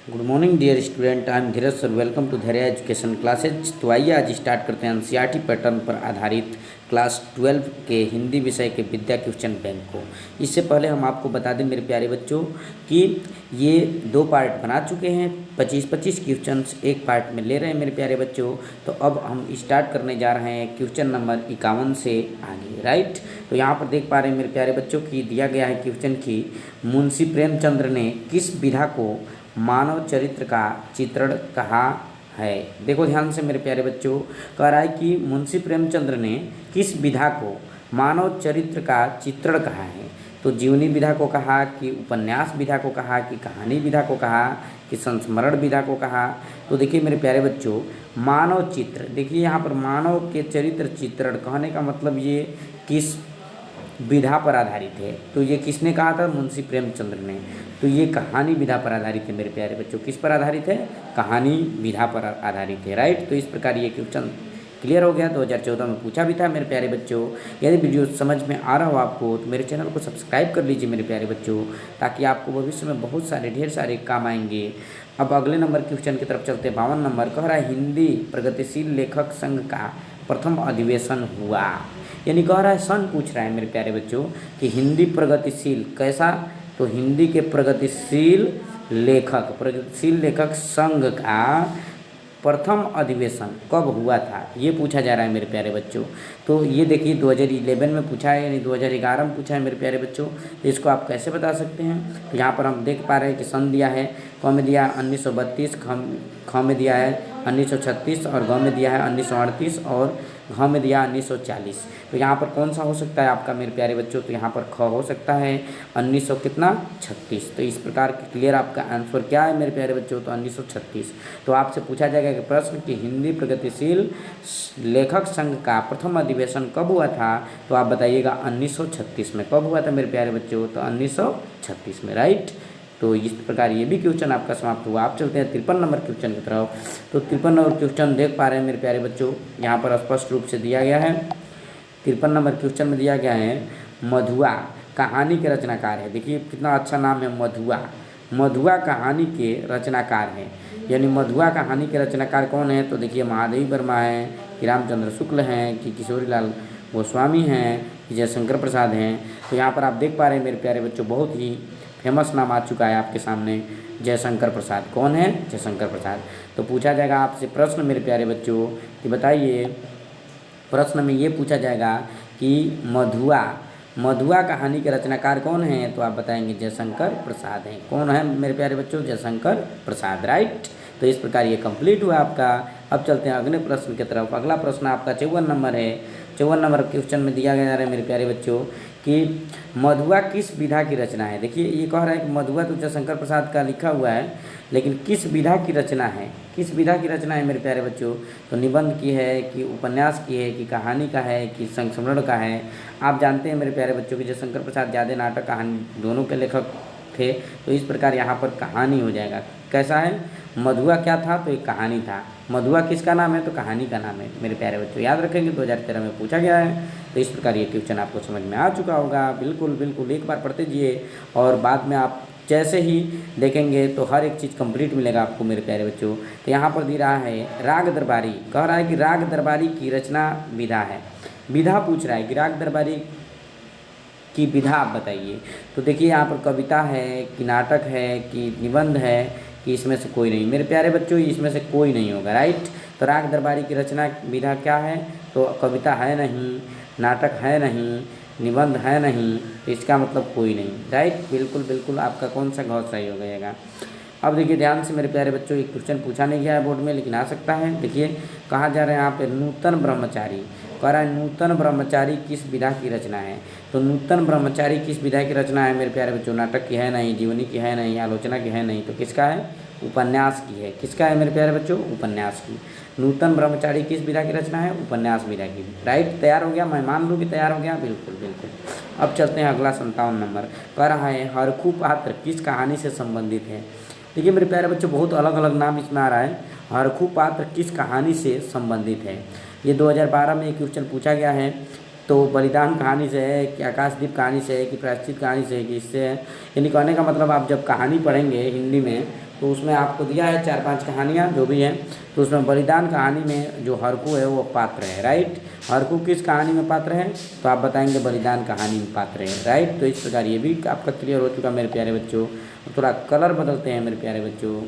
Good morning dear student, I am Dheeraj sir. Welcome to Dhairya education classes. तो आइए आज start करते हैं एनसीईआरटी पैटर्न पर आधारित क्लास 12 के हिंदी विषय के विद्या क्वेश्चन बैंक को। इससे पहले हम आपको बता दें मेरे प्यारे बच्चों कि ये दो पार्ट बना चुके हैं, 25-25 क्वेश्चंस एक पार्ट में ले रहे हैं मेरे प्यारे बच्चों। तो अब हम स्टार्ट करने जा रहे हैं क्वेश्चन नंबर 51 से आगे, राइट। तो यहाँ पर देख पा रहे हैं मेरे प्यारे बच्चों की दिया गया है क्वेश्चन की मुंशी प्रेमचंद्र ने किस विधा को मानव चरित्र का चित्रण कहा है। देखो ध्यान से मेरे प्यारे बच्चों, कह रहा है कि मुंशी प्रेमचंद्र ने किस विधा को मानव चरित्र का चित्रण कहा है। तो जीवनी विधा को कहा कि उपन्यास विधा को कहा कि कहानी विधा को कहा कि संस्मरण विधा को कहा। तो देखिए मेरे प्यारे बच्चों, मानव चित्र, देखिए यहाँ पर मानव के चरित्र चित्रण कहने का मतलब ये किस विधा पर आधारित है। तो ये किसने कहा था? मुंशी प्रेमचंद्र ने। तो ये कहानी विधा पर आधारित है मेरे प्यारे बच्चों। किस पर आधारित है? कहानी विधा पर आधारित है, राइट। तो इस प्रकार ये क्वेश्चन क्लियर हो गया। 2014 में पूछा भी था मेरे प्यारे बच्चों। यदि वीडियो समझ में आ रहा हो आपको तो मेरे चैनल को सब्सक्राइब कर लीजिए मेरे प्यारे बच्चों, ताकि आपको भविष्य में बहुत सारे ढेर सारे काम आएंगे। अब अगले नंबर क्वेश्चन की तरफ चलते हैं। 52 नंबर कह रहा है हिंदी प्रगतिशील लेखक संघ का प्रथम अधिवेशन हुआ। यानी कह रहा है सन पूछ रहा है मेरे प्यारे बच्चों कि हिंदी प्रगतिशील कैसा। तो हिंदी के प्रगतिशील लेखक संघ का प्रथम अधिवेशन कब हुआ था, ये पूछा जा रहा है मेरे प्यारे बच्चों। तो ये देखिए 2011 में पूछा है, यानी 2011 में पूछा है मेरे प्यारे बच्चों। तो इसको आप कैसे बता सकते हैं? तो यहाँ पर हम देख पा रहे हैं कि सन दिया है, क में दिया 1932, ख में दिया है 1936 और ग में दिया है 1938 और घ में दिया 1940। तो यहाँ पर कौन सा हो सकता है आपका मेरे प्यारे बच्चों? तो यहाँ पर ख हो सकता है 1936। तो इस प्रकार के क्लियर आपका आंसर क्या है मेरे प्यारे बच्चों? तो 1936। तो आपसे पूछा जाएगा कि प्रश्न कि हिंदी प्रगतिशील लेखक संघ का प्रथम अधिवेशन कब हुआ था? तो आप बताइएगा 1936 में। कब हुआ था मेरे प्यारे बच्चों? तो 1936 में, राइट। तो इस प्रकार ये भी क्वेश्चन आपका समाप्त हुआ। आप चलते हैं 53 नंबर क्वेश्चन की तरफ। तो 53 नंबर क्वेश्चन देख पा रहे हैं मेरे प्यारे बच्चों, यहाँ पर स्पष्ट रूप से दिया गया है। 53 नंबर क्वेश्चन में दिया गया है मधुआ कहानी के रचनाकार है। देखिए कितना अच्छा नाम है, मधुआ। मधुआ कहानी के रचनाकार हैं, यानी मधुआ कहानी के रचनाकार कौन है? तो देखिए महादेवी वर्मा है कि रामचंद्र शुक्ल हैं कि किशोरीलाल गोस्वामी हैं कि जयशंकर प्रसाद हैं। तो यहाँ पर आप देख पा रहे हैं मेरे प्यारे बच्चों, बहुत ही फेमस नाम आ चुका है आपके सामने, जयशंकर प्रसाद। कौन है? जयशंकर प्रसाद। तो पूछा जाएगा आपसे प्रश्न मेरे प्यारे बच्चों कि बताइए, प्रश्न में ये पूछा जाएगा कि मधुआ कहानी के रचनाकार कौन है? तो आप बताएंगे जयशंकर प्रसाद हैं। कौन है मेरे प्यारे बच्चों? जयशंकर प्रसाद, राइट। तो इस प्रकार ये कंप्लीट हुआ आपका। अब चलते हैं अगले प्रश्न की तरफ। अगला प्रश्न आपका 54 नंबर है। 54 नंबर क्वेश्चन में दिया गया है मेरे प्यारे बच्चों कि मधुआ किस विधा की रचना है। देखिए ये कह रहा है कि मधुआ तो जयशंकर प्रसाद का लिखा हुआ है, लेकिन किस विधा की रचना है? किस विधा की रचना है मेरे प्यारे बच्चों? तो निबंध की है कि उपन्यास की है कि कहानी का है कि संस्मरण का है। आप जानते हैं मेरे प्यारे बच्चों कि जयशंकर प्रसाद ज़्यादा नाटक कहानी दोनों के लेखक थे। तो इस प्रकार यहाँ पर कहानी हो जाएगा। कैसा है? मधुआ क्या था? तो एक कहानी था। मधुआ किसका नाम है? तो कहानी का नाम है मेरे प्यारे बच्चों। याद रखेंगे 2013 में पूछा गया है। तो इस प्रकार ये क्वेश्चन आपको समझ में आ चुका होगा। बिल्कुल बिल्कुल एक बार पढ़ते जाइए और बाद में आप जैसे ही देखेंगे तो हर एक चीज़ कंप्लीट मिलेगा आपको मेरे प्यारे बच्चों। तो यहाँ पर दी रहा है राग दरबारी, कह रहा है कि राग दरबारी की रचना विधा है। विधा पूछ रहा है कि राग दरबारी की विधा आप बताइए। तो देखिए यहाँ पर कविता है कि नाटक है कि निबंध है कि इसमें से कोई नहीं। मेरे प्यारे बच्चों इसमें से कोई नहीं होगा, राइट। तो राग दरबारी की रचना विधा क्या है? तो कविता है नहीं, नाटक है नहीं, निबंध है नहीं, तो इसका मतलब कोई नहीं, राइट। बिल्कुल बिल्कुल आपका कौन सा घ सही हो जाएगा। अब देखिए ध्यान से मेरे प्यारे बच्चों, एक क्वेश्चन पूछा नहीं गया है बोर्ड में लेकिन आ सकता है। देखिए कहा जा रहा है यहाँ पे नूतन ब्रह्मचारी, कह रहा है नूतन ब्रह्मचारी किस विधा की रचना है। तो नूतन ब्रह्मचारी किस विधा की रचना है मेरे प्यारे बच्चों? नाटक की है नहीं, जीवनी की है नहीं, आलोचना की है नहीं, तो किसका है? उपन्यास की है। किसका है मेरे प्यारे बच्चों? उपन्यास की। नूतन ब्रह्मचारी किस विधा की रचना है? उपन्यास विधा की, राइट। तैयार हो गया? मैं मान लूँ कि तैयार हो गया। बिल्कुल बिल्कुल। अब चलते हैं अगला 57 नंबर। कह रहा है हरखू पात्र किस कहानी से संबंधित है। देखिए मेरे प्यारे बच्चों बहुत अलग अलग नाम इसमें आ रहा है। हरखू पात्र किस कहानी से संबंधित है? ये 2012 में एक क्वेश्चन पूछा गया है। तो बलिदान कहानी से है कि आकाशदीप कहानी से है कि प्रायश्चित कहानी से है कि इससे है। यानी कहने का मतलब आप जब कहानी पढ़ेंगे हिंदी में तो उसमें आपको दिया है 4-5 कहानियाँ जो भी हैं। तो उसमें बलिदान कहानी में जो हरकू है वो पात्र है, राइट। हरकू किस कहानी में पात्र है, तो आप बताएंगे बलिदान कहानी में पात्र है, राइट। तो इस प्रकार ये भी आपका क्लियर हो चुका मेरे प्यारे बच्चों। थोड़ा कलर बदलते हैं मेरे प्यारे बच्चों।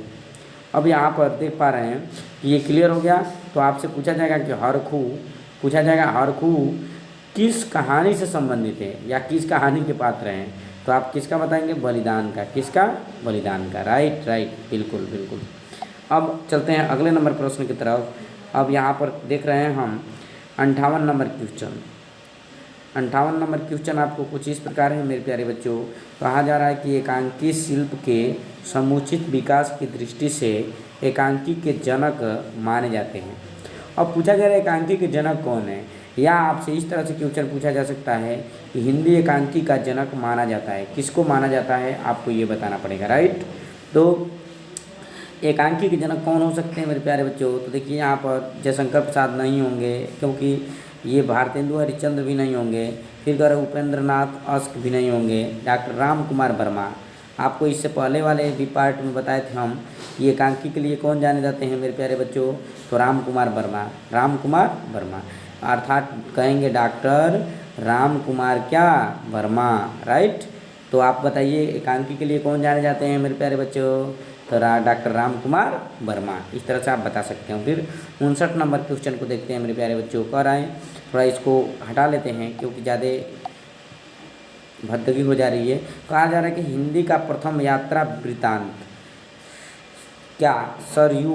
अब यहाँ पर देख पा रहे हैं कि ये क्लियर हो गया। तो आपसे पूछा जाएगा कि हरखू किस कहानी से संबंधित है या किस कहानी के पात्र हैं, तो आप किसका बताएंगे, बलिदान का। किसका, बलिदान का, राइट राइट, बिल्कुल बिल्कुल। अब चलते हैं अगले नंबर प्रश्न की तरफ। अब यहाँ पर देख रहे हैं हम 58 नंबर क्वेश्चन। 58 नंबर क्वेश्चन आपको कुछ इस प्रकार है मेरे प्यारे बच्चों। कहा जा रहा है कि एकांकी शिल्प के समुचित विकास की दृष्टि से एकांकी के जनक माने जाते हैं। अब पूछा जा रहा है एकांकी के जनक कौन है, या आपसे इस तरह से क्वेश्चन पूछा जा सकता है कि हिंदी एकांकी का जनक माना जाता है, किसको माना जाता है, आपको ये बताना पड़ेगा, राइट। तो एकांकी के जनक कौन हो सकते हैं मेरे प्यारे बच्चों। तो देखिए यहाँ पर जयशंकर प्रसाद नहीं होंगे, क्योंकि ये भारतेंदु हरिश्चंद्र भी नहीं होंगे, फिर कह रहे उपेंद्र नाथ अश्क भी नहीं होंगे, डॉक्टर राम कुमार वर्मा। आपको इससे पहले वाले भी पार्ट में बताए थे हम कि एकांकी के लिए कौन जाने जाते हैं मेरे प्यारे बच्चों, तो राम कुमार वर्मा, अर्थात कहेंगे डॉक्टर राम कुमार क्या, वर्मा, राइट। तो आप बताइए एकांकी के लिए कौन जाने जाते हैं मेरे प्यारे बच्चों, तो डॉक्टर राम कुमार वर्मा। इस तरह से आप बता सकते हो। फिर 59 नंबर क्वेश्चन को देखते हैं मेरे प्यारे बच्चों। कर आए, थोड़ा इसको हटा लेते हैं क्योंकि ज़्यादा भद्दगी हो जा रही है। कहा जा रहा है कि हिंदी का प्रथम यात्रा वृत्तांत क्या, सरयू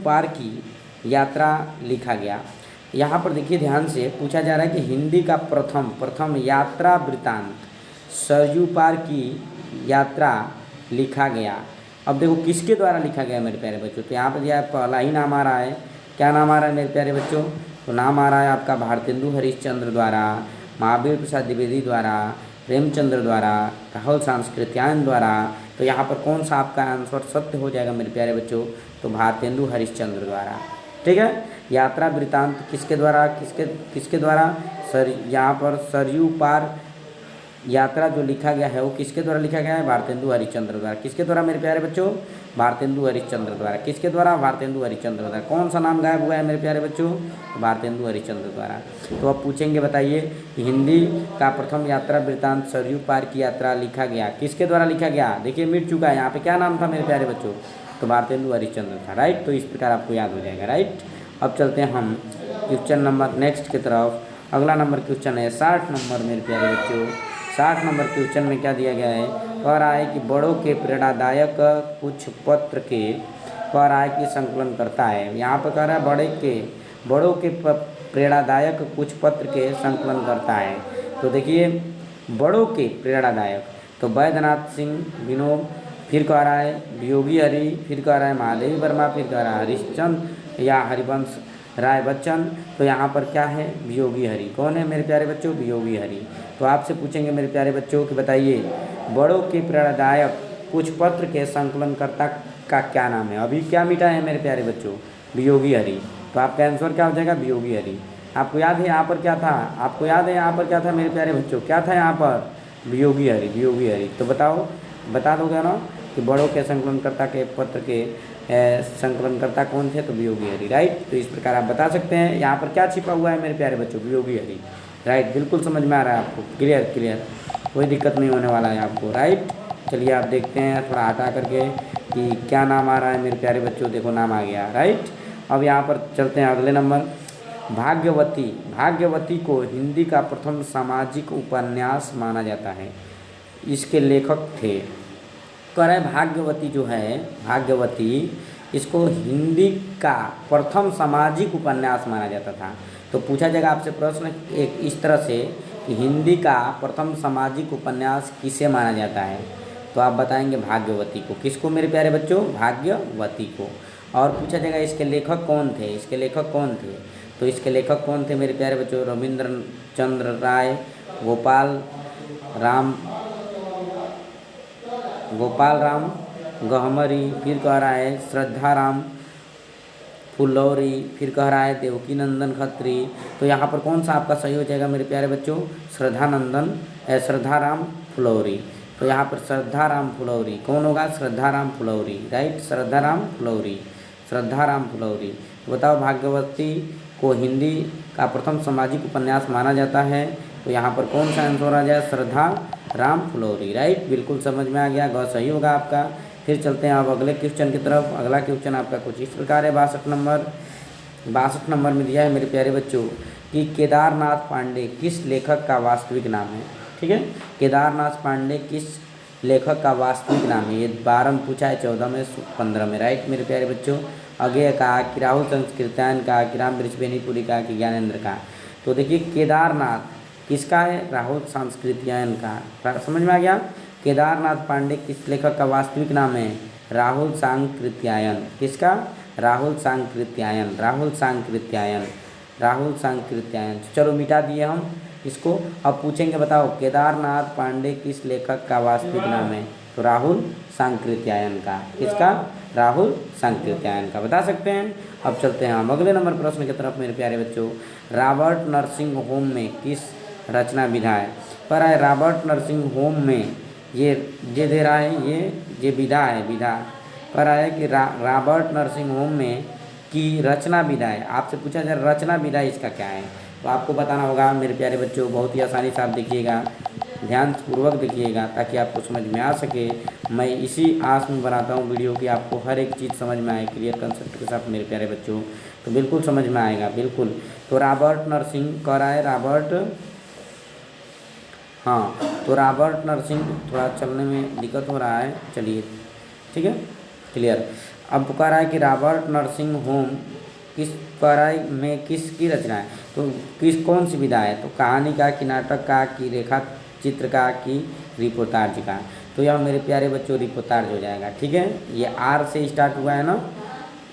पार की यात्रा लिखा गया। यहाँ पर देखिए ध्यान से पूछा जा रहा है कि हिंदी का प्रथम यात्रा वृत्तांत सरयू पार की यात्रा लिखा गया। अब देखो किसके द्वारा लिखा गया मेरे प्यारे बच्चों, तो यहाँ पर दिया है पहला ही नाम आ रहा है। क्या नाम आ रहा है मेरे प्यारे बच्चों, तो नाम आ रहा है आपका भारतेंदु हरिश्चंद्र द्वारा, महावीर प्रसाद द्विवेदी द्वारा, प्रेमचंद्र द्वारा, राहुल सांस्कृत्यायन द्वारा। तो यहाँ पर कौन सा आपका आंसर सत्य हो जाएगा मेरे प्यारे बच्चों, तो भारतेंदु हरिश्चंद्र द्वारा, ठीक है। यात्रा वृत्तांत किसके द्वारा सर, यहाँ पर सरयू पार यात्रा जो लिखा गया है वो किसके द्वारा लिखा गया है, भारतेंदु हरिश्चंद्र द्वारा। किसके द्वारा मेरे प्यारे बच्चों, भारतेंदु हरिश्चंद्र द्वारा। किसके द्वारा, भारतेंदु हरिश्चंद्र द्वारा। कौन सा नाम गायब हुआ है मेरे प्यारे बच्चों, भारतेंदु हरिश्चंद्र द्वारा। तो अब पूछेंगे बताइए कि हिंदी का प्रथम यात्रा वृत्तांत सरयू पार की यात्रा लिखा गया किसके द्वारा लिखा गया। देखिए मिट चुका है यहाँ पे, क्या नाम था मेरे प्यारे बच्चों, तो भारतेंदु हरिश्चंद्र था, राइट। तो इस प्रकार आपको याद हो जाएगा, राइट। अब चलते हैं हम क्वेश्चन नंबर नेक्स्ट की तरफ। अगला नंबर क्वेश्चन है 60 नंबर मेरे प्यारे बच्चों। 60 नंबर क्वेश्चन में क्या दिया गया है, कह रहा है कि बड़ों के प्रेरणादायक कुछ पत्र के, कह रहा है कि संकलन करता है। यहाँ पर कह रहा है बड़ों के प्रेरणादायक कुछ पत्र के संकलन करता है। तो देखिए बड़ों के प्रेरणादायक, तो वैद्यनाथ सिंह विनोद, फिर कह रहा है वियोगी हरि, फिर कह रहा है महादेवी वर्मा, फिर कह रहा है हरिश्चंद्र या हरिवंश राय बच्चन। तो यहाँ पर क्या है, वियोगी हरि। कौन है मेरे प्यारे बच्चों, वियोगी हरि। तो आपसे पूछेंगे मेरे प्यारे बच्चों कि बताइए बड़ों के प्रेरणादायक कुछ पत्र के संकलनकर्ता का क्या नाम है। अभी क्या मिटा है मेरे प्यारे बच्चों, वियोगी हरि। तो आपका आंसर क्या हो जाएगा, वियोगी हरि। आपको याद है यहाँ पर क्या था, आपको याद है यहाँ पर क्या था मेरे प्यारे बच्चों, क्या था यहाँ पर, वियोगी हरि। तो बताओ, बता दोगे ना कि बड़ों के संकलनकर्ता के पत्र के संकलनकर्ता कौन थे, तो वियोगी हरि, राइट। तो इस प्रकार आप बता सकते हैं यहाँ पर क्या छिपा हुआ है मेरे प्यारे बच्चों, वियोगी हरि, राइट। बिल्कुल समझ में आ रहा है आपको, क्लियर, कोई दिक्कत नहीं होने वाला है आपको, राइट। चलिए आप देखते हैं थोड़ा हटा करके कि क्या नाम आ रहा है मेरे प्यारे बच्चों। देखो नाम आ गया, राइट। अब यहाँ पर चलते हैं अगले नंबर। भाग्यवती को हिंदी का प्रथम सामाजिक उपन्यास माना जाता है। इसके लेखक थे, कह रहे भाग्यवती जो है, भाग्यवती इसको हिंदी का प्रथम सामाजिक उपन्यास माना जाता था। तो पूछा जाएगा आपसे प्रश्न एक इस तरह से कि हिंदी का प्रथम सामाजिक उपन्यास किसे माना जाता है, तो आप बताएंगे भाग्यवती को। किसको मेरे प्यारे बच्चों, भाग्यवती को। और पूछा जाएगा इसके लेखक कौन थे, तो इसके लेखक कौन थे मेरे प्यारे बच्चों, रविंद्र चंद्र राय, गोपाल राम गहमरी, फिर कह रहा है श्रद्धा राम फुलौरी, फिर कह रहा है देवकी नंदन खत्री। तो यहाँ पर कौन सा आपका सही हो जाएगा मेरे प्यारे बच्चों, श्रद्धा राम फुलौरी। तो यहाँ पर श्रद्धाराम फुलौरी कौन होगा? श्रद्धाराम फुलौरी, राइट, श्रद्धाराम फुलौरी, श्रद्धाराम फुलौरी। तो बताओ भाग्यवती को हिंदी का प्रथम सामाजिक उपन्यास माना जाता है, तो यहाँ पर कौन सा आंसर आ जाए? श्रद्धा राम फुलौरी, राइट, बिल्कुल समझ में आ गया, ग सही होगा आपका। फिर चलते हैं अब अगले क्वेश्चन की तरफ। अगला क्वेश्चन आपका कुछ इस प्रकार है, 62 नंबर में दिया है मेरे प्यारे बच्चों कि केदारनाथ पांडे किस लेखक का वास्तविक नाम है। ठीक है, केदारनाथ पांडे किस लेखक का वास्तविक नाम है? ये 12 में पूछा है, 14 में, 15 में, राइट मेरे प्यारे बच्चों। आगे कहा कि राहुल संस्कृत्यायन का, कि राम वृक्षवेणीपुरी का, कि ज्ञानेंद्र का। तो देखिए केदारनाथ किसका है? राहुल सांस्कृत्यायन का। समझ में आ गया? केदारनाथ पांडे किस लेखक का वास्तविक नाम है? राहुल सांकृत्यायन। किसका? राहुल सांकृत्यायन, राहुल सांकृत्यायन, राहुल सांकृत्यायन। चलो मिटा दिए हम इसको। अब पूछेंगे बताओ केदारनाथ पांडे किस लेखक का वास्तविक नाम है? तो राहुल सांकृत्यायन का। किसका? राहुल सांकृत्यायन का, बता सकते हैं। अब चलते हैं हम अगले नंबर प्रश्न की तरफ मेरे प्यारे बच्चों। रॉबर्ट नर्सिंग होम में किस रचना विधा है? पर है रॉबर्ट नर्सिंग होम में ये दे रहा है, ये विधा है, विधा पर है कि रॉबर्ट नर्सिंग होम में की रचना विधा है। आपसे पूछा जाए रचना विधा इसका क्या है, तो आपको बताना होगा मेरे प्यारे बच्चों। बहुत ही आसानी से आप देखिएगा, ध्यानपूर्वक देखिएगा ताकि आपको समझ में आ सके। मैं इसी आस में बनाता हूँ वीडियो कि आपको हर एक चीज़ समझ में आए, क्लियर कंसेप्ट के साथ मेरे प्यारे बच्चों, तो बिल्कुल समझ में आएगा, बिल्कुल। तो रॉबर्ट नर्सिंग कह रहा है, रॉबर्ट, हाँ, तो रॉबर्ट नर्सिंग, थोड़ा चलने में दिक्कत हो रहा है, चलिए ठीक है, क्लियर। अब कह रहा है कि रॉबर्ट नर्सिंग होम किस पढ़ाई में किसकी रचना है? तो कौन सी विधा है? तो कहानी का, कि नाटक का, कि रेखा चित्र का, कि रिपोर्टाज का। तो यह मेरे प्यारे बच्चों रिपोर्टाज हो जाएगा। ठीक है, ये आर से स्टार्ट हुआ है ना,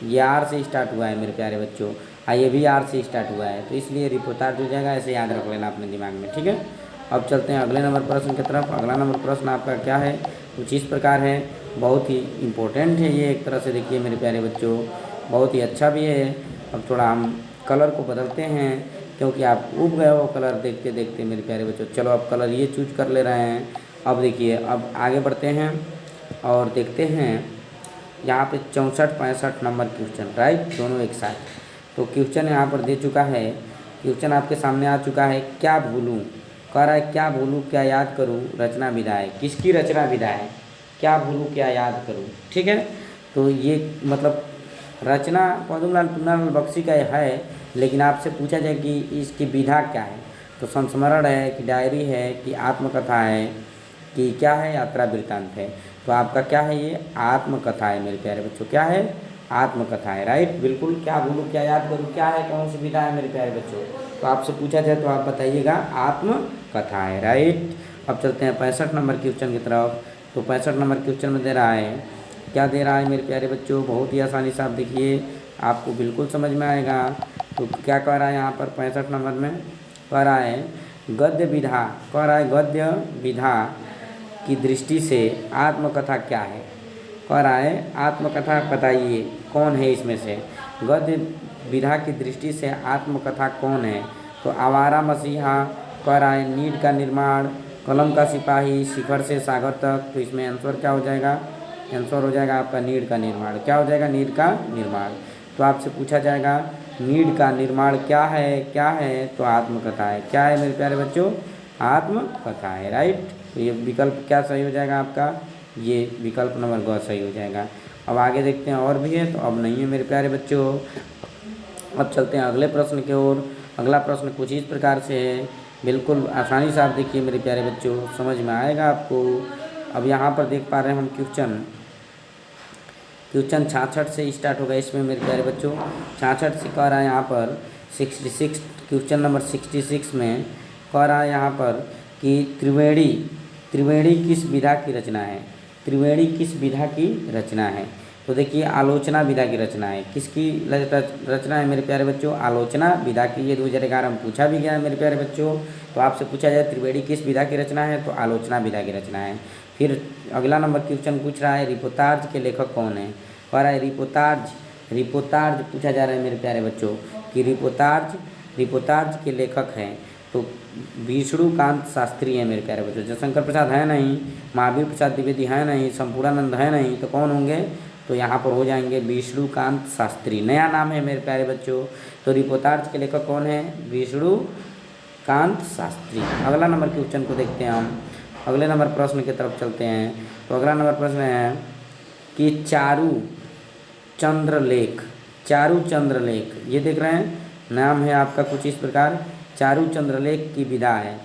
ये आर से स्टार्ट हुआ है मेरे प्यारे बच्चों, ये भी आर से स्टार्ट हुआ है, तो इसलिए रिपोर्टाज हो जाएगा। ऐसे याद रख लेना अपने दिमाग में। ठीक है, अब चलते हैं अगले नंबर प्रश्न की तरफ। अगला नंबर प्रश्न आपका क्या है? कुछ इस प्रकार है, बहुत ही इम्पोर्टेंट है ये एक तरह से। देखिए मेरे प्यारे बच्चों, बहुत ही अच्छा भी है। अब थोड़ा हम कलर को बदलते हैं क्योंकि आप उब गए हो कलर देखते देखते मेरे प्यारे बच्चों। चलो अब कलर ये चूज कर ले रहे हैं। अब देखिए, अब आगे बढ़ते हैं और देखते हैं यहाँ पे 64-65 नंबर क्वेश्चन, राइट, दोनों एक साथ। तो क्वेश्चन यहाँ पर दे चुका है, क्वेश्चन आपके सामने आ चुका है। क्या भूलूँ, कह रहा है क्या भूलूँ क्या याद करूँ, रचना विधा है। किसकी रचना विधा है? क्या भूलूँ क्या याद करूँ। ठीक है, तो ये मतलब रचना पद्मलाल पुन्नालाल बख्शी का है, लेकिन आपसे पूछा जाए कि इसकी विधा क्या है, तो संस्मरण है, कि डायरी है, कि आत्मकथा है, कि क्या है, यात्रा वृत्तांत है। तो आपका क्या है? ये आत्मकथा है मेरे प्यारे बच्चों। क्या है? आत्मकथा है, राइट, बिल्कुल। क्या भूलूँ क्या याद करूँ, क्या है, कौन सी विधा है मेरे प्यारे बच्चों? तो आपसे पूछा जाए तो आप बताइएगा आत्मकथा है, राइट। अब चलते हैं 65 नंबर क्वेश्चन की तरफ। तो 65 नंबर क्वेश्चन में दे रहा है, क्या दे रहा है मेरे प्यारे बच्चों? बहुत ही आसानी से आप देखिए, आपको बिल्कुल समझ में आएगा। तो क्या कह रहा है यहाँ पर 65 नंबर में? कह रहा है गद्य विधा, कह रहा है गद्य विधा की दृष्टि से आत्मकथा क्या है? कह रहा है आत्मकथा बताइए कौन है इसमें से, गद्य विधा की दृष्टि से आत्मकथा कौन है? तो आवारा मसीहा, कह रहा है नीड का निर्माण, कलम का सिपाही, शिखर से सागर तक। तो इसमें आंसर क्या हो जाएगा? आंसर हो जाएगा आपका नीड का निर्माण। क्या हो जाएगा? नीड का निर्माण। तो आपसे पूछा जाएगा नीड का निर्माण क्या है? क्या है? तो आत्मकथा है। क्या है मेरे प्यारे बच्चों? आत्मकथा है, राइट। तो ये विकल्प क्या सही हो जाएगा आपका? ये विकल्प नंबर ग सही हो जाएगा। अब आगे देखते हैं, और भी है तो अब नहीं है मेरे प्यारे बच्चों। अब चलते हैं अगले प्रश्न की ओर। अगला प्रश्न कुछ इस प्रकार से है, बिल्कुल आसानी से आप देखिए मेरे प्यारे बच्चों, समझ में आएगा आपको। अब यहाँ पर देख पा रहे हैं हम क्वेश्चन 66 से स्टार्ट होगा इसमें मेरे प्यारे बच्चों। 66 से कह रहा है यहाँ पर 66, क्वेश्चन नंबर 66 में कह रहा है यहाँ पर कि त्रिवेणी किस विधा की रचना है? त्रिवेणी किस विधा की रचना है? तो देखिए आलोचना विधा की रचना है। किसकी रचना है मेरे प्यारे बच्चों? आलोचना विधा की। ये 2011 में पूछा भी गया है मेरे प्यारे बच्चों। तो आपसे पूछा जाए त्रिवेणी किस विधा की रचना है, तो आलोचना विधा की रचना है। फिर अगला नंबर क्वेश्चन पूछ रहा है रिपोर्टाज के लेखक कौन है? कह रहा है रिपोर्टाज पूछा जा रहा है मेरे प्यारे बच्चों कि रिपोर्टाज के लेखक हैं। तो विष्णुकांत शास्त्री है मेरे प्यारे बच्चों। जयशंकर प्रसाद है नहीं, महावीर प्रसाद द्विवेदी है नहीं, संपूर्णानंद है नहीं, तो कौन होंगे? तो यहाँ पर हो जाएंगे विष्णुकांत शास्त्री। नया नाम है मेरे प्यारे बच्चों। तो रिपोर्टार्ज के लेखक कौन है? विष्णुकांत शास्त्री। अगला नंबर क्वेश्चन को देखते हैं हम। अगले नंबर प्रश्न की तरफ चलते हैं। तो अगला नंबर प्रश्न है कि चारू चंद्रलेख, ये देख रहे हैं, नाम है आपका कुछ इस प्रकार, चारू चंद्रलेख की विधा है।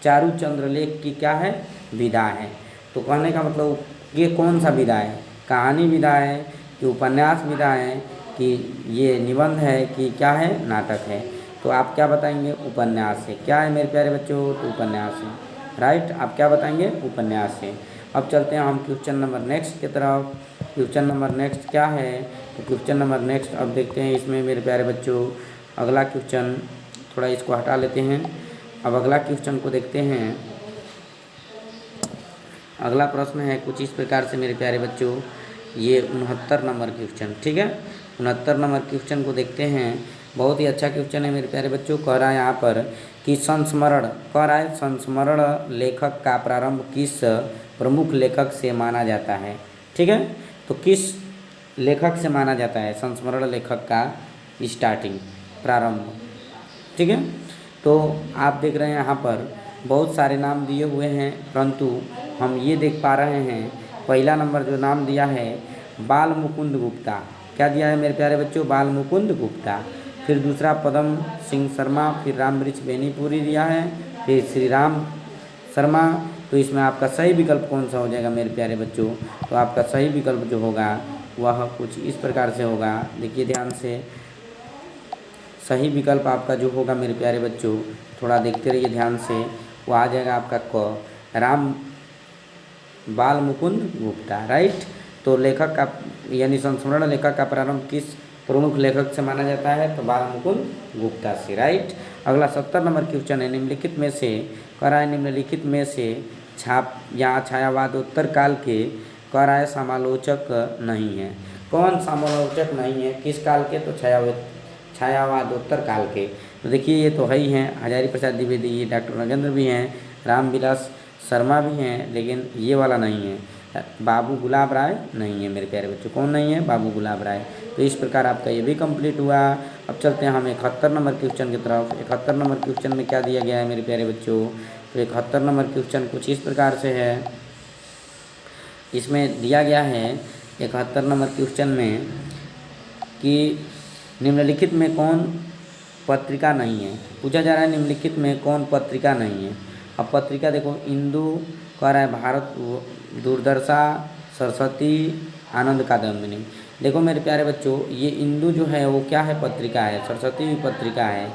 चारू चंद्रलेख की क्या है? विधा है। तो कहने का मतलब ये कौन सा विधा है? कहानी विधा है कि उपन्यास विधा है कि ये निबंध है कि क्या है? नाटक है। तो आप क्या बताएंगे? उपन्यास है। क्या है मेरे प्यारे बच्चों? तो उपन्यास है, राइट। आप क्या बताएंगे? उपन्यास है। अब चलते हैं हम क्वेश्चन नंबर नेक्स्ट की तरफ। क्वेश्चन नंबर नेक्स्ट क्या है? तो क्वेश्चन नंबर नेक्स्ट अब देखते हैं इसमें मेरे प्यारे बच्चों। अगला क्वेश्चन, थोड़ा इसको हटा लेते हैं। अब अगला क्वेश्चन को देखते हैं। अगला प्रश्न है कुछ इस प्रकार से मेरे प्यारे बच्चों, ये 69 नंबर क्वेश्चन, ठीक है। 69 नंबर क्वेश्चन को देखते हैं। बहुत ही अच्छा क्वेश्चन है मेरे प्यारे बच्चों। कह रहा है यहाँ पर कि संस्मरण लेखक का प्रारंभ किस प्रमुख लेखक से माना जाता है? ठीक है, तो किस लेखक से माना जाता है संस्मरण लेखक का स्टार्टिंग, प्रारंभ? ठीक है, तो आप देख रहे हैं यहाँ पर बहुत सारे नाम दिए हुए हैं, परंतु हम ये देख पा रहे हैं पहला नंबर जो नाम दिया है बाल मुकुंद गुप्ता। क्या दिया है मेरे प्यारे बच्चों? बाल मुकुंद गुप्ता। फिर दूसरा पदम सिंह शर्मा, फिर रामवृक्ष बेनीपुरी दिया है, फिर श्री राम शर्मा। तो इसमें आपका सही विकल्प कौन सा हो जाएगा मेरे प्यारे बच्चों? तो आपका सही विकल्प जो होगा वह कुछ इस प्रकार से होगा, देखिए ध्यान से। सही विकल्प आपका जो होगा मेरे प्यारे बच्चों, थोड़ा देखते रहिए ध्यान से, वो आ जाएगा आपका क, राम बाल मुकुंद गुप्ता, राइट। तो लेखक का यानी संस्मरण लेखक का प्रारंभ किस प्रमुख लेखक से माना जाता है? तो बाल मुकुंद गुप्ता से, राइट। अगला 70 नंबर क्वेश्चन है, निम्नलिखित में से कह निम्नलिखित में से यहाँ छायावादोत्तर काल के कह समालोचक नहीं है। कौन समालोचक नहीं है? किस काल के? तो छायावादोत्तर काल के। तो देखिए ये तो है ही हैं, हजारी प्रसाद द्विवेदी, ये डॉक्टर नगेंद्र भी हैं, रामविलास शर्मा भी हैं, लेकिन ये वाला नहीं है, बाबू गुलाब राय नहीं है मेरे प्यारे बच्चों। कौन नहीं है? बाबू गुलाब राय। तो इस प्रकार आपका ये भी कंप्लीट हुआ। अब चलते हैं हम 71 नंबर क्वेश्चन की तरफ। 71 नंबर क्वेश्चन में क्या दिया गया है मेरे प्यारे बच्चों? तो 71 नंबर क्वेश्चन कुछ इस प्रकार से है। इसमें दिया गया है 71 नंबर क्वेश्चन में कि निम्नलिखित में कौन पत्रिका नहीं है? पूछा जा रहा है निम्नलिखित में कौन पत्रिका नहीं है। अब पत्रिका देखो, इंदु कह रहा है, भारत दूरदर्शा, सरस्वती, आनंद कादम्बिनी। देखो मेरे प्यारे बच्चों, ये इंदु जो है वो क्या है? पत्रिका है। सरस्वती भी पत्रिका है,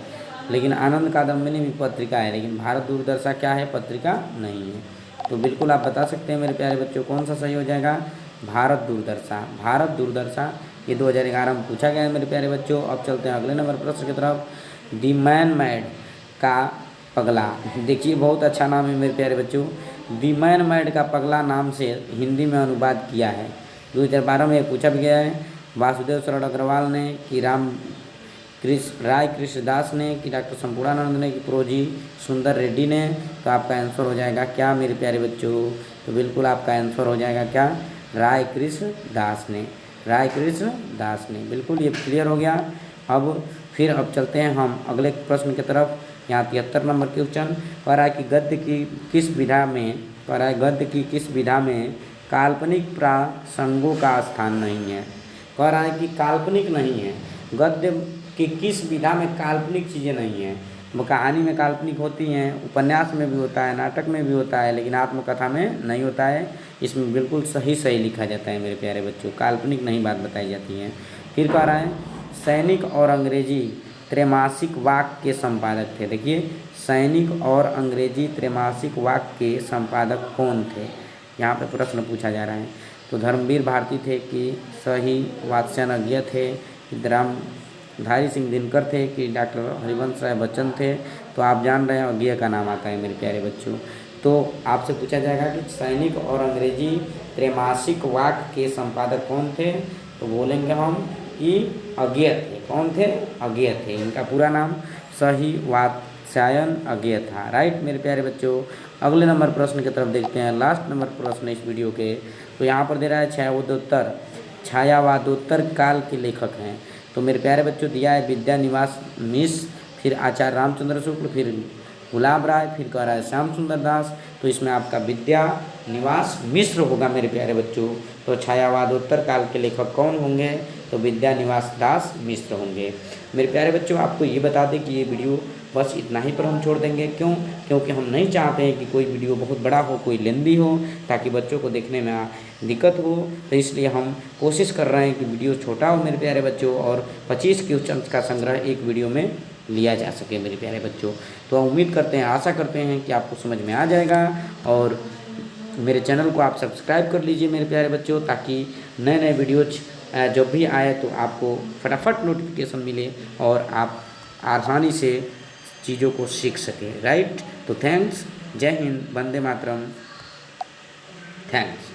लेकिन आनंद कादम्बिनी भी पत्रिका है, लेकिन भारत दूरदर्शा क्या है? पत्रिका नहीं है। तो बिल्कुल आप बता सकते हैं मेरे प्यारे बच्चों कौन सा सही हो जाएगा? भारत दूरदर्शा। भारत दूरदर्शा ये 2011 में पूछा गया है मेरे प्यारे बच्चों। अब चलते हैं अगले नंबर प्रश्न की तरफ। दी मैन मैड का पगला, देखिए बहुत अच्छा नाम है मेरे प्यारे बच्चों। दी मैन मैड का पगला नाम से हिंदी में अनुवाद किया है। 2012 में पूछा भी गया है। वासुदेव शरण अग्रवाल ने, कि राय कृष्णदास ने, कि डॉक्टर संपूर्णानंद ने, कि प्रोजी सुंदर रेड्डी ने। तो आपका आंसर हो जाएगा क्या मेरे प्यारे बच्चों? तो बिल्कुल आपका आंसर हो जाएगा क्या? राय कृष्ण दास ने। राय कृष्ण दास ने, बिल्कुल ये क्लियर हो गया। अब चलते हैं हम अगले प्रश्न की तरफ। यहाँ 73 नंबर क्वेश्चन कह रहा है कि गद्य की किस विधा में काल्पनिक प्रसंगों का स्थान नहीं है? कह रहा है कि काल्पनिक नहीं है, गद्य की किस विधा में काल्पनिक चीज़ें नहीं हैं। वो कहानी में काल्पनिक होती हैं, उपन्यास में भी होता है, नाटक में भी होता है, लेकिन आत्मकथा में नहीं होता है। इसमें बिल्कुल सही लिखा जाता है मेरे प्यारे बच्चों, काल्पनिक नहीं बात बताई जाती है। फिर कह रहा है सैनिक और अंग्रेजी त्रैमासिक वाक्य के संपादक थे। देखिए, सैनिक और अंग्रेजी त्रैमासिक वाक्य के संपादक कौन थे? यहाँ पे प्रश्न पूछा जा रहा है। तो धर्मवीर भारती थे, कि सही वात्स्यन अज्ञ थे, धारी सिंह दिनकर थे, कि डॉक्टर हरिवंश राय बच्चन थे। तो आप जान रहे हैं अज्ञ का नाम आता है मेरे प्यारे बच्चों। तो आपसे पूछा जाएगा कि सैनिक और अंग्रेजी त्रैमासिक वाक्य के संपादक कौन थे? तो बोलेंगे हम कि अज्ञ थे। कौन थे? अज्ञ थे। इनका पूरा नाम सही रसायन अज्ञेय था। राइट मेरे प्यारे बच्चों। अगले नंबर प्रश्न की तरफ देखते हैं, लास्ट नंबर प्रश्न इस वीडियो के। तो यहाँ पर दे रहा है छायावादोत्तर काल के लेखक हैं। तो मेरे प्यारे बच्चों दिया है विद्यानिवास मिश्र, फिर आचार्य रामचंद्र शुक्ल, फिर गुलाब राय, फिर कह रहा है श्याम सुंदर दास। तो इसमें आपका विद्यानिवास मिश्र होगा मेरे प्यारे बच्चों। तो छायावादोत्तर काल के लेखक कौन होंगे? तो विद्यानिवास दास मिश्र होंगे। मेरे प्यारे बच्चों आपको ये बता दें कि ये वीडियो बस इतना ही पर हम छोड़ देंगे। क्यों? क्योंकि हम नहीं चाहते हैं कि कोई वीडियो बहुत बड़ा हो, कोई लेंदी हो, ताकि बच्चों को देखने में दिक्कत हो। तो इसलिए हम कोशिश कर रहे हैं कि वीडियो छोटा हो मेरे प्यारे बच्चों, और 25 क्वेश्चन का संग्रह एक वीडियो में लिया जा सके मेरे प्यारे बच्चों। तो उम्मीद करते हैं, आशा करते हैं कि आपको समझ में आ जाएगा। और मेरे चैनल को आप सब्सक्राइब कर लीजिए मेरे प्यारे बच्चों, ताकि नए नए वीडियोज जब भी आए तो आपको फटाफट नोटिफिकेशन मिले और आप आसानी से चीज़ों को सीख सकें। राइट। तो थैंक्स, जय हिंद, वंदे मातरम, थैंक्स।